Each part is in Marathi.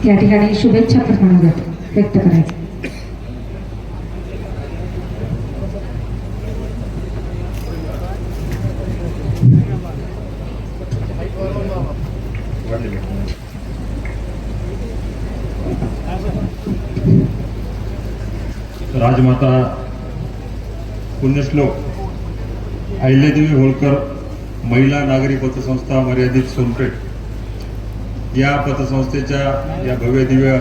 या ठिकाणी शुभेच्छा व्यक्त करायचं. राजमाता पुण्यश्लोक अहिल्यादेवी होळकर महिला नागरी पतसंस्था मर्यादित सोनपेठ या पतसंस्थेच्या या भव्य दिव्य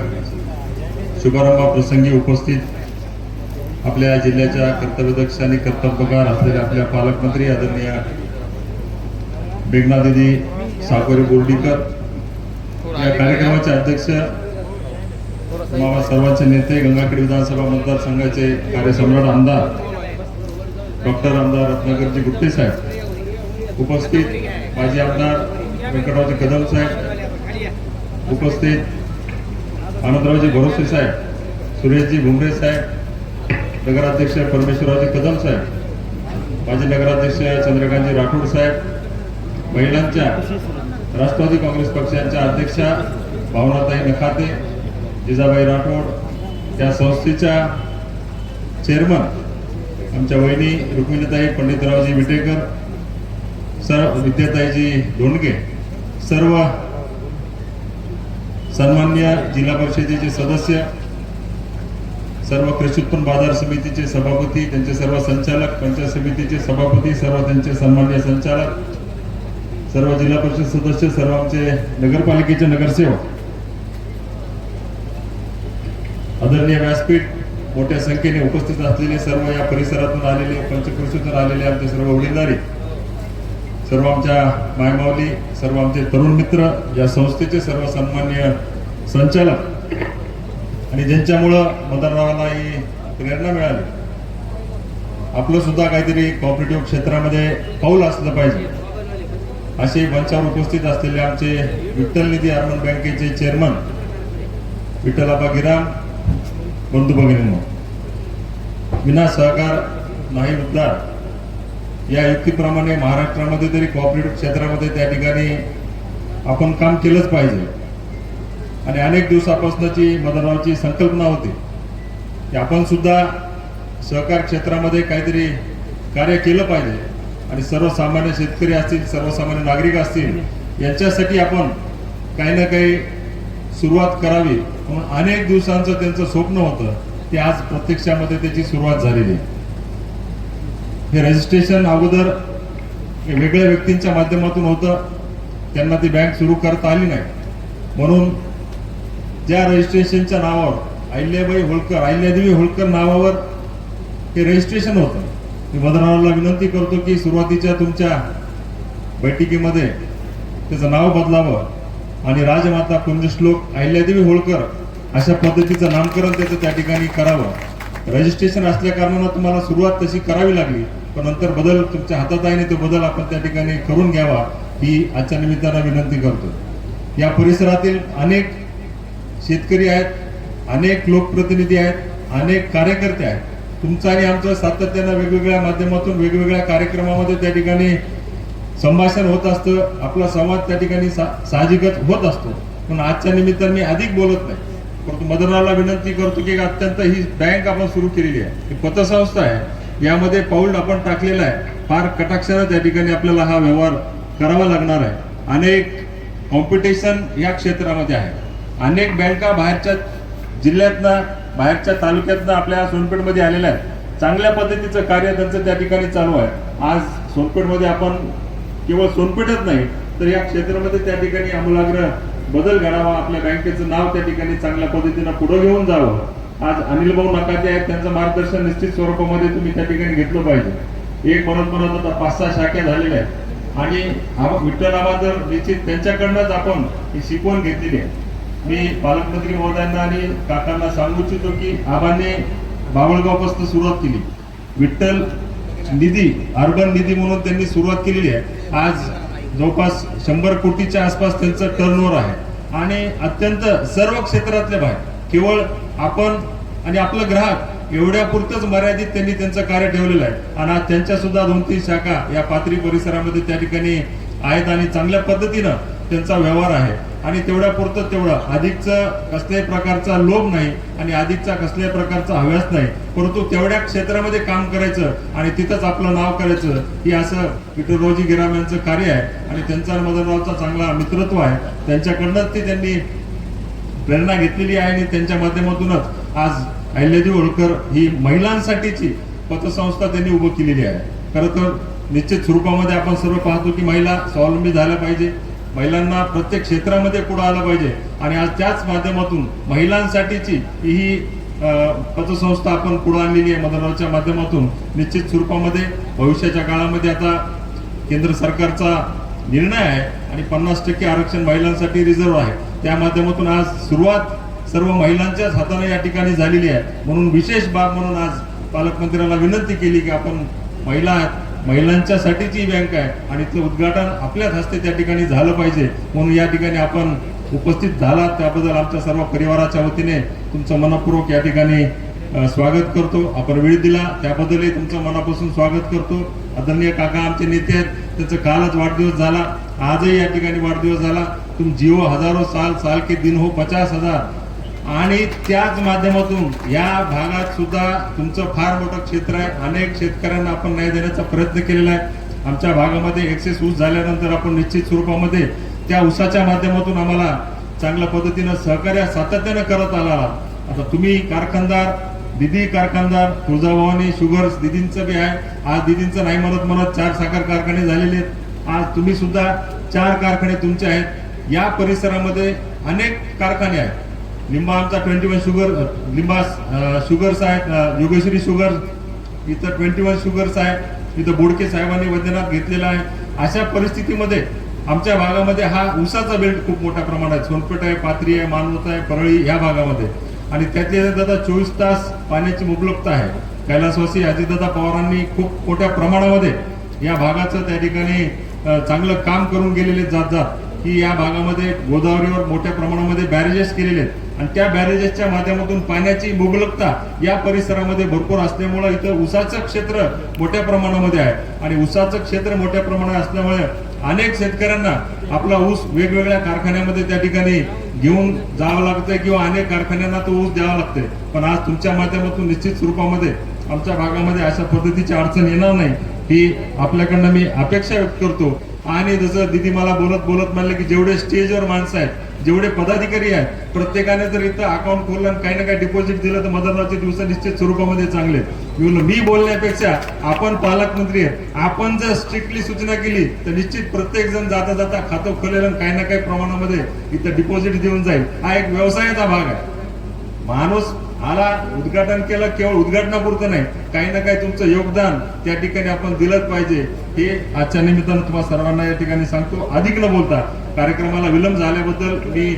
शुभारंभाप्रसंगी उपस्थित आपल्या जिल्ह्याच्या कर्तव्यदक्ष आणि कर्तव्यगार असलेल्या आपल्या पालकमंत्री आदरणीय मेघनादिदी साकोरे बोर्डीकर, या कार्यक्रमाचे अध्यक्ष, सर्वांचे नेते, गंगाखेड विधानसभा मतदारसंघाचे कार्यसम्राट आमदार डॉक्टर आमदार रत्नाकरजी गुट्टे साहेब, उपस्थित माजी आमदार व्यंकटरावजी कदम साहेब, उपस्थित आनंदरावजी भरोसे साहेब, सुरेशजी भुमरे साहेब, नगराध्यक्ष परमेश्वररावजी कदम साहेब, माजी नगराध्यक्ष चंद्रकांतजी राठोड साहेब, महिलांच्या राष्ट्रवादी काँग्रेस पक्षाच्या अध्यक्षा भावनाताई नखाते, जिजाबाई राठोड, त्या संस्थेच्या चेअरमन आमच्या वहिनी रुक्मिणीताई पंडितरावजी विटेकर, सर्व विद्याताईजी धोंडगे, सर्व सन्माननीय जिल्हा परिषदेचे सदस्य, सर्व कृषी उत्पन्न बाजार समितीचे सभापती, त्यांचे सर्व संचालक, पंचायत समितीचे सभापती, सर्व त्यांचे सन्माननीय संचालक, सर्व जिल्हा परिषद सदस्य, सर्व आमचे नगरपालिकेचे नगरसेवक, आदरणीय व्यासपीठ, मोठ्या संख्येने उपस्थित असलेले सर्व या परिसरातून आलेले, पंचकृषीतून आलेले आमचे सर्व वडीलधारी, सर्व आमच्या मायमावली, सर्व आमचे तरुण मित्र, या संस्थेचे सर्व सन्माननीय संचालक आणि ज्यांच्यामुळं मतदाराला ही प्रेरणा मिळाली, आपलं सुद्धा काहीतरी कॉपरेटिव्ह क्षेत्रामध्ये पाऊल असलं पाहिजे, असे मंचावर उपस्थित असलेले आमचे विठ्ठल निधी अर्बन बँकेचे चेअरमन विठ्ठलाबा गिराम, बंधू भगिनींनो, विना सहकार नाही उद्धार या युक्तीप्रमाणे महाराष्ट्रामध्ये तरी कॉपरेटिव्ह क्षेत्रामध्ये त्या ठिकाणी आपण काम केलंच पाहिजे. आणि अनेक दिवसापासूनची मदनरावची संकल्पना होती की आपण सुद्धा सहकार क्षेत्रामध्ये काहीतरी कार्य केलं पाहिजे आणि सर्वसामान्य शेतकरी असतील, सर्वसामान्य नागरिक असतील, यांच्यासाठी आपण काही ना काही सुरुवात करावी म्हणून अनेक दिवसांचं त्यांचं स्वप्न होतं, ते आज प्रत्यक्षामध्ये त्याची सुरुवात झालेली आहे. हे रजिस्ट्रेशन अगोदर वेगळ्या व्यक्तींच्या माध्यमातून होतं, त्यांना ती बँक सुरू करता आली नाही, म्हणून ज्या रजिस्ट्रेशनच्या नावावर अहिल्यादेवी होळकर नावावर हे रजिस्ट्रेशन होतं, मी मदनरावला विनंती करतो की सुरुवातीच्या तुमच्या बैठकीमध्ये त्याचं नाव बदलावं आणि राजमाता पुण्यश्लोक अहिल्यादेवी होळकर अशा पद्धतीचं नामकरण त्याचं त्या ठिकाणी करावं. रजिस्ट्रेशन असल्या कारणानं तुम्हाला सुरुवात तशी करावी लागली, पण नंतर बदल तुमच्या हातात आहे आणि तो बदल आपण त्या ठिकाणी करून घ्यावा ही आजच्या निमित्तानं विनंती करतो. या परिसरातील अनेक शेतकरी आहेत, अनेक लोकप्रतिनिधी आहेत, अनेक कार्यकर्ते आहेत. तुमचं आणि आमचं सातत्यानं वेगवेगळ्या माध्यमातून वेगवेगळ्या कार्यक्रमामध्ये त्या ठिकाणी संभाषण होत असतं, आपला संवाद त्या ठिकाणी साहजिकच होत असतो. पण आजच्या निमित्तानं मी अधिक बोलत नाही, परंतु मदनरावला विनंती करतो की अत्यंत ही बँक आपण सुरू केलेली आहे, ही पतसंस्था आहे, यामध्ये पाऊल आपण टाकलेलं आहे, फार कटाक्षानं त्या ठिकाणी आपल्याला हा व्यवहार करावा लागणार आहे. अनेक कॉम्पिटिशन या क्षेत्रामध्ये आहे, अनेक बँका बाहेरच्या जिल्ह्यातनं, बाहेरच्या तालुक्यातनं आपल्या सोनपेठमध्ये आलेल्या आहेत. चांगल्या पद्धतीचं कार्य त्यांचं त्या ठिकाणी चालू आहे. आज सोनपेठमध्ये आपण केवळ सोनपेठच नाही तर या क्षेत्रामध्ये त्या ठिकाणी आमूलाग्र बदल घडावा, आपल्या बँकेचं नाव त्या ठिकाणी चांगल्या पद्धतीनं पुढे घेऊन जावं. आज अनिल भाऊ नकाते आहेत, त्यांचं मार्गदर्शन निश्चित स्वरूपामध्ये तुम्ही त्या ठिकाणी घेतलं पाहिजे. एक म्हणत आता 5-6 शाखा झालेल्या आहेत आणि विठ्ठल आबा तर निश्चित त्यांच्याकडनंच आपण ही शिकवण घेतलेली आहे. मी पालकमंत्री महोदयांना आणि काकांना सांगू इच्छितो की आबांनी बावळगावपासून सुरुवात केली, विठ्ठल निधी अर्बन निधी म्हणून त्यांनी सुरुवात केलेली आहे. आज जवळपास 100 कोटीच्या आसपास त्यांचं टर्नओव्हर आहे आणि अत्यंत सर्व क्षेत्रातले बाहेर केवळ आपण आणि आपलं ग्राहक एवढ्या पुरतच मर्यादित त्यांनी त्यांचं कार्य ठेवलेलं आहे. आणि आज त्यांच्या सुद्धा 2-3 शाखा या पाथरी परिसरामध्ये त्या ठिकाणी आहेत आणि चांगल्या पद्धतीनं त्यांचा व्यवहार आहे. आणि तेवढ्या पुरतं तेवढं, अधिकचं कसल्याही प्रकारचा लोभ नाही आणि अधिकचा कसल्याही प्रकारचा हव्यास नाही, परंतु तेवढ्या क्षेत्रामध्ये काम करायचं आणि तिथंच आपलं नाव करायचं, ही असं विठ्ठलरावजी गिराम यांचं कार्य आहे. आणि त्यांचा मदनरावचा चांगला मित्रत्व आहे, त्यांच्याकडनंच ती त्यांनी प्रेरणा घेतलेली आहे आणि त्यांच्या माध्यमातूनच आज अहिल्यादेवी होळकर ही महिलांसाठीची पतसंस्था त्यांनी उभं केलेली आहे. खरं तर निश्चित स्वरूपामध्ये आपण सर्व पाहतो की महिला स्वावलंबी झाल्या पाहिजे, महिलांना प्रत्येक क्षेत्रामध्ये पुढे आलं पाहिजे आणि आज त्याच माध्यमातून महिलांसाठीची ही पतसंस्था आपण पुढे आणलेली आहे मदनरावच्या माध्यमातून. निश्चित स्वरूपामध्ये भविष्याच्या काळामध्ये आता केंद्र सरकारचा निर्णय आहे आणि 50% आरक्षण महिलांसाठी रिझर्व्ह आहे, त्या माध्यमातून आज सुरुवात सर्व महिलांच्याच हाताने या ठिकाणी झालेली आहे. म्हणून विशेष बाब म्हणून आज पालकमंत्र्यांना विनंती केली की आपण महिलांच्यासाठीची बँक आहे आणि ते उद्घाटन आपल्याच हस्ते त्या ठिकाणी झालं पाहिजे, म्हणून या ठिकाणी आपण उपस्थित झालात त्याबद्दल आमच्या सर्व परिवाराच्या वतीने तुमचं मनपूर्वक या ठिकाणी स्वागत करतो. आपण वेळ दिला त्याबद्दलही तुमचं मनापासून स्वागत करतो. आदरणीय काका आमचे नेते आहेत, त्यांचा कालच वाढदिवस झाला, आजही या ठिकाणी वाढदिवस झाला. तुम जिओ हजारो साल के दिन हो 50,000. आणि त्याच माध्यमातून या भागात सुद्धा तुमचं फार मोठं क्षेत्र आहे, अनेक शेतकऱ्यांना आपण न्याय देण्याचा प्रयत्न केलेला आहे. आमच्या भागामध्ये एक्सेस ऊस झाल्यानंतर आपण निश्चित स्वरूपामध्ये त्या ऊसाच्या माध्यमातून आम्हाला चांगल्या पद्धतीनं सहकार्य सातत्यानं करत आला. आता तुम्ही कारखानदार, दिदी कारखानदार, तुळजाभवानी शुगर्स दिदींचं बी आहे, आज दिदींचं नाही म्हणत 4 साखर कारखाने झालेले आहेत. आज तुम्ही सुद्धा 4 कारखाने तुमचे आहेत. या परिसरामध्ये अनेक कारखाने आहेत. लिंबा आमचा 21 शुगर, लिंबा शुगर्स आहेत, योगेश्वरी शुगर्स, इथं 21 शुगर्स आहे, इथं बोडके साहेबांनी वैद्यनाथ घेतलेला आहे. अशा परिस्थितीमध्ये आमच्या भागामध्ये हा ऊसाचा बेल्ट खूप मोठ्या प्रमाणात, सोनपेठ आहे, पाथरी आहे, मानवत आहे, परळी या भागामध्ये, आणि त्यातल्या आता 24 तास पाण्याची उपलब्धता आहे. कैलासवासी अजितदादा पवारांनी खूप मोठ्या प्रमाणामध्ये या भागाचं त्या ठिकाणी चांगलं काम करून गेलेले जात की या भागामध्ये गोदावरीवर मोठ्या प्रमाणामध्ये बॅरेजेस केलेले आहेत आणि त्या बॅरेजेसच्या माध्यमातून पाण्याची मुबलकता या परिसरामध्ये भरपूर असल्यामुळे इथं ऊसाचं क्षेत्र मोठ्या प्रमाणामध्ये आहे आणि ऊसाचं क्षेत्र मोठ्या प्रमाणात असल्यामुळे अनेक शेतकऱ्यांना आपला ऊस वेगवेगळ्या कारखान्यामध्ये त्या ठिकाणी घेऊन जावं लागतंय किंवा अनेक कारखान्यांना तो ऊस द्यावा लागतंय. पण आज तुमच्या माध्यमातून निश्चित स्वरूपामध्ये आमच्या भागामध्ये अशा पद्धतीची अडचण येणार नाही ही आपल्याकडनं मी अपेक्षा व्यक्त करतो. आणि जसं दिदी मला बोलत म्हणलं की जेवढे स्टेजवर माणसं आहेत, जेवढे पदाधिकारी आहेत, प्रत्येकाने जर इथं अकाउंट खोललं आणि काही ना काही डिपॉझिट दिलं तर मदनरावचे दिवस निश्चित स्वरूपामध्ये चांगले. मी बोलण्यापेक्षा आपण पालकमंत्री आहेत, आपण जर स्ट्रिक्टली सूचना केली तर निश्चित प्रत्येक जण जाता जाता खातं खोलेलं काही ना काही प्रमाणामध्ये इथं डिपॉझिट देऊन जाईल. हा एक व्यवसायाचा भाग आहे. माणूस आला, उद्घाटन केलं, केवळ उद्घाटनापुरतं नाही, काही ना काही तुमचं योगदान त्या ठिकाणी आपण दिलंच पाहिजे. हे आजच्या निमित्तानं तुम्हाला सर्वांना या ठिकाणी सांगतो. अधिक न बोलता कार्यक्रमाला विलंब झाल्याबद्दल मी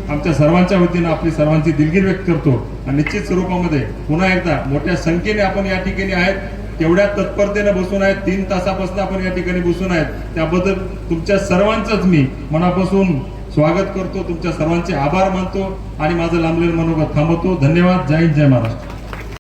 आमच्या सर्वांच्या वतीनं आपली सर्वांची दिलगिरी व्यक्त करतो आणि निश्चित स्वरूपामध्ये पुन्हा एकदा मोठ्या संख्येने आपण या ठिकाणी आहेत, तेवढ्या तत्परतेने बसून आहेत, 3 तासापासून आपण या ठिकाणी बसून आहेत, त्याबद्दल तुमच्या सर्वांचंच मी मनापासून स्वागत करतो. तुमच्या सर्वांचे आभार मानतो आणि माझं लांबलेलं मनोगत थांबवतो. धन्यवाद. जय हिंद, जय महाराष्ट्र.